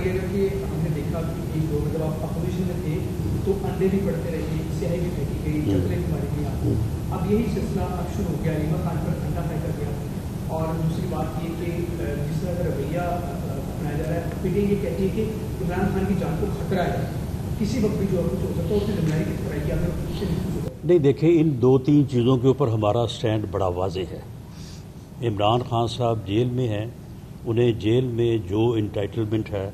بتائیے گا کہ ہم نے دیکھا کہ ایک دور میں جب آپ اپوزیشن میں تھے تو انڈے بھی پڑتے رہے، سیاہی بھی پھینکی گئی، چکریں بھی ماری گئی آپ کو. اب یہی سلسلہ اب شروع ہو گیا، علیمہ خان پر انڈا پھینکا گیا. اور دوسری بات یہ کہ جس طرح کا رویہ اپنایا جا رہا ہے، پھر یہ کہتی ہے کہ عمران خان کی جان کو خطرہ ہے، کسی وقت بھی جو کچھ ہو سکتا ہے اس نے نمائندگی کس طرح کی آپ نہیں. دیکھیں ان دو تین چیزوں کے اوپر ہمارا سٹینڈ بڑا واضح ہے. عمران خان صاحب جیل میں ہیں، انہیں جیل میں جو انٹائٹلمنٹ ہے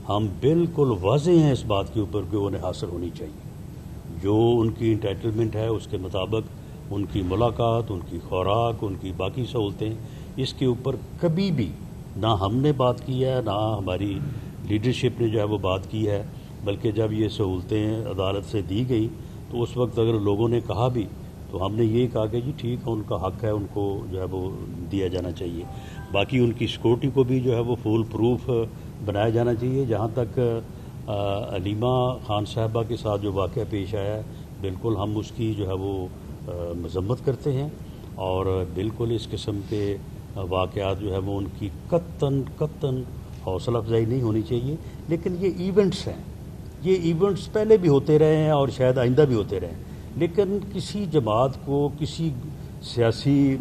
ہم بالکل واضح ہیں اس بات کے اوپر کہ انہیں حاصل ہونی چاہیے. جو ان کی انٹائٹلمنٹ ہے اس کے مطابق ان کی ملاقات، ان کی خوراک، ان کی باقی سہولتیں، اس کے اوپر کبھی بھی نہ ہم نے بات کی ہے نہ ہماری لیڈرشپ نے جو ہے وہ بات کی ہے. بلکہ جب یہ سہولتیں عدالت سے دی گئی تو اس وقت اگر لوگوں نے کہا بھی تو ہم نے یہی کہا کہ جی ٹھیک ہے، ان کا حق ہے، ان کو جو ہے وہ دیا جانا چاہیے. باقی ان کی سیکورٹی کو بھی جو ہے وہ فول پروف بنایا جانا چاہیے. جہاں تک علیمہ خان صاحبہ کے ساتھ جو واقعہ پیش آیا ہے، بالکل ہم اس کی جو ہے وہ مذمت کرتے ہیں، اور بالکل اس قسم کے واقعات جو ہے وہ ان کی قطعاً حوصلہ افزائی نہیں ہونی چاہیے. لیکن یہ ایونٹس ہیں، یہ ایونٹس پہلے بھی ہوتے رہے ہیں اور شاید آئندہ بھی ہوتے رہیں. لیکن کسی جماعت کو، کسی سیاسی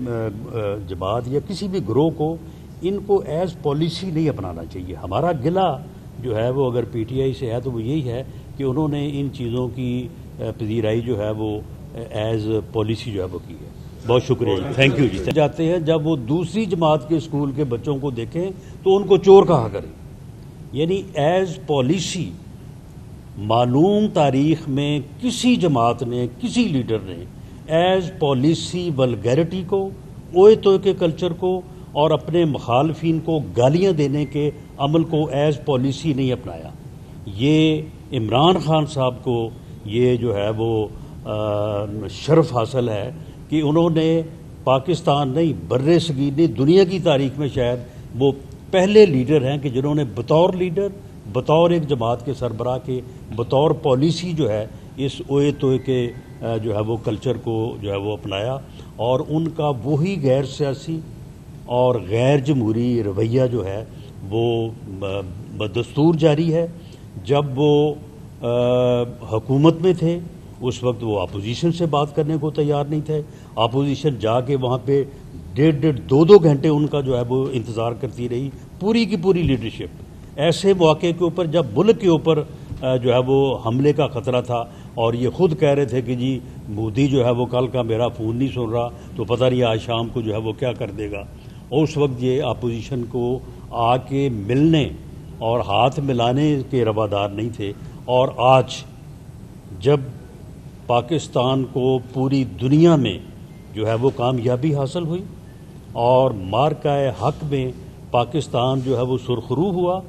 جماعت یا کسی بھی گروہ کو ان کو ایز پالیسی نہیں اپنانا چاہیے. ہمارا گلہ جو ہے وہ اگر پی ٹی آئی سے ہے تو وہ یہی ہے کہ انہوں نے ان چیزوں کی پذیرائی جو ہے وہ ایز پالیسی جو ہے وہ کی ہے. بہت شکریہ جی، تھینک یو جی. جاتے ہیں جب وہ دوسری جماعت کے اسکول کے بچوں کو دیکھیں تو ان کو چور کہا کریں. یعنی ایز پالیسی معلوم تاریخ میں کسی جماعت نے، کسی لیڈر نے ایز پالیسی ولگیرٹی کو، اوئے توئے کے کلچر کو اور اپنے مخالفین کو گالیاں دینے کے عمل کو ایز پالیسی نہیں اپنایا. یہ عمران خان صاحب کو یہ جو ہے وہ شرف حاصل ہے کہ انہوں نے پاکستان نہیں، بر صغیر نہیں، دنیا کی تاریخ میں شاید وہ پہلے لیڈر ہیں کہ جنہوں نے بطور لیڈر، بطور ایک جماعت کے سربراہ کے، بطور پالیسی جو ہے اس اوئے توئے کے جو ہے وہ کلچر کو جو ہے وہ اپنایا. اور ان کا وہی غیر سیاسی اور غیر جمہوری رویہ جو ہے وہ بدستور جاری ہے. جب وہ حکومت میں تھے اس وقت وہ اپوزیشن سے بات کرنے کو تیار نہیں تھے. اپوزیشن جا کے وہاں پہ 1.5-2 گھنٹے ان کا جو ہے وہ انتظار کرتی رہی، پوری کی پوری لیڈرشپ. ایسے مواقع کے اوپر جب ملک کے اوپر جو ہے وہ حملے کا خطرہ تھا اور یہ خود کہہ رہے تھے کہ جی مودی جو ہے وہ کل کا میرا فون نہیں سن رہا تو پتہ نہیں آج شام کو جو ہے وہ کیا کر دے گا. اور اس وقت یہ اپوزیشن کو آ کے ملنے اور ہاتھ ملانے کے روادار نہیں تھے. اور آج جب پاکستان کو پوری دنیا میں جو ہے وہ کامیابی حاصل ہوئی اور مارکہ حق میں پاکستان جو ہے وہ سرخرو ہوا،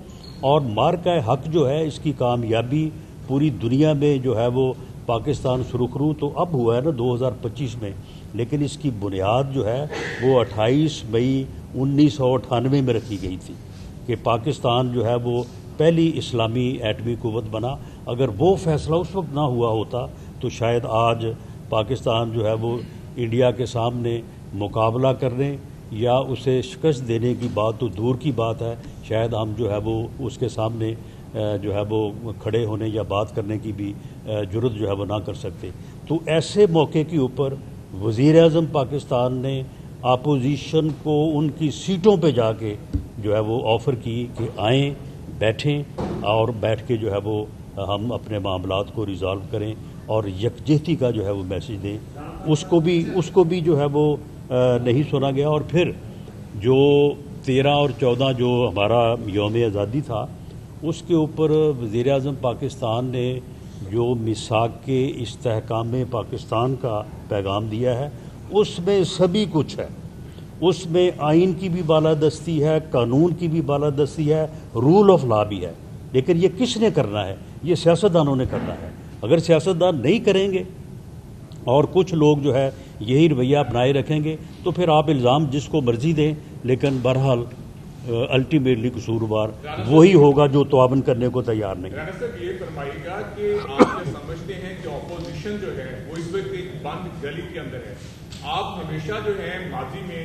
اور مارکہ حق جو ہے اس کی کامیابی پوری دنیا میں جو ہے وہ پاکستان سرخرو تو اب ہوا ہے نا 2025 میں، لیکن اس کی بنیاد جو ہے وہ 28 مئی 1998 میں رکھی گئی تھی کہ پاکستان جو ہے وہ پہلی اسلامی ایٹمی قوت بنا. اگر وہ فیصلہ اس وقت نہ ہوا ہوتا تو شاید آج پاکستان جو ہے وہ انڈیا کے سامنے مقابلہ کرنے یا اسے شکست دینے کی بات تو دور کی بات ہے، شاید ہم جو ہے وہ اس کے سامنے جو ہے وہ کھڑے ہونے یا بات کرنے کی بھی جرت جو ہے وہ نہ کر سکتے. تو ایسے موقع کے اوپر وزیر اعظم پاکستان نے اپوزیشن کو ان کی سیٹوں پہ جا کے جو ہے وہ آفر کی کہ آئیں، بیٹھیں اور بیٹھ کے جو ہے وہ ہم اپنے معاملات کو ریزالو کریں اور یکجہتی کا جو ہے وہ میسج دیں. اس کو بھی جو ہے وہ نہیں سنا گیا. اور پھر جو 13 اور 14 جو ہمارا یوم آزادی تھا اس کے اوپر وزیر اعظم پاکستان نے جو میثاق کے استحکام پاکستان کا پیغام دیا ہے اس میں سبھی کچھ ہے. اس میں آئین کی بھی بالادستی ہے، قانون کی بھی بالادستی ہے، رول آف لا بھی ہے. لیکن یہ کس نے کرنا ہے؟ یہ سیاستدانوں نے کرنا ہے. اگر سیاستدان نہیں کریں گے اور کچھ لوگ جو ہے یہی رویہ اپنائے رکھیں گے تو پھر آپ الزام جس کو مرضی دیں، لیکن بہرحال الٹیمیٹلی قصوروار وہی ہوگا جو تعاون کرنے کو تیار نہیں. رانا صاحب یہ فرمائیے گا کہ آپ یہ سمجھتے ہیں کہ اپوزیشن جو ہے وہ اس وقت ایک بند گلی کے اندر ہے. آپ ہمیشہ جو ہے ماضی میں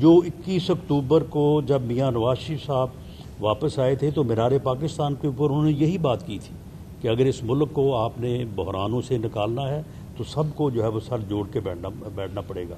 جو 21 اکتوبر کو جب میاں نواز شریف صاحب واپس آئے تھے تو مینار پاکستان کے اوپر انہوں نے یہی بات کی تھی کہ اگر اس ملک کو آپ نے بحرانوں سے نکالنا ہے تو سب کو جو ہے وہ سر جوڑ کے بیٹھنا پڑے گا.